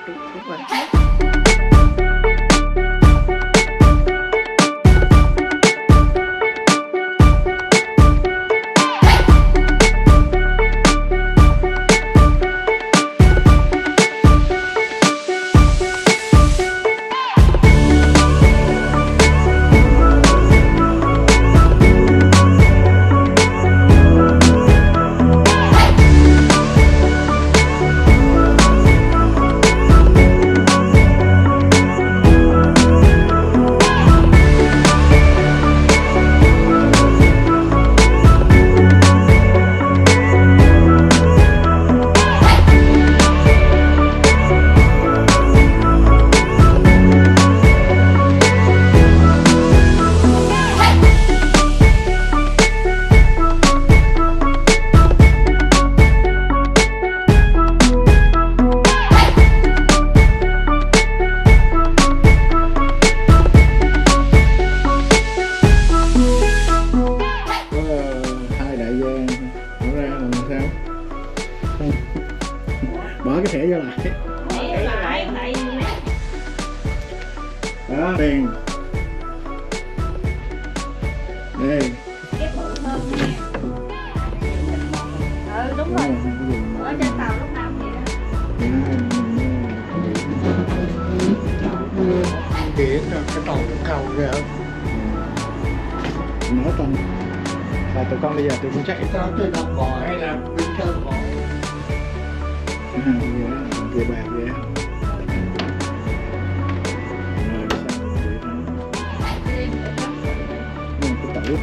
đúng rồi. Bỏ cái thẻ vô lại. Đó, tiền. Đây. Đúng rồi. Ở trên tàu lúc nào cũng vậy đó. Kìa cái tàu cầu kìa. Nói con. Và tụi con bây giờ tụi con chạy cho cái đồng bò hay là bên sơn bò. Kìa bạc kìa. Cái tẩu.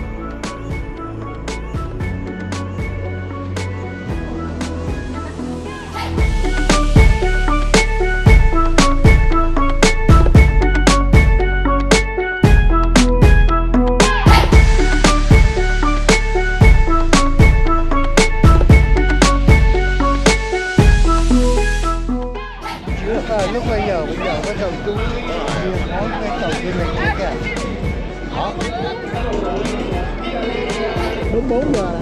Lúc bây giờ bắt đầu tu có cái cầu bên này cả đó. Đúng 4 giờ là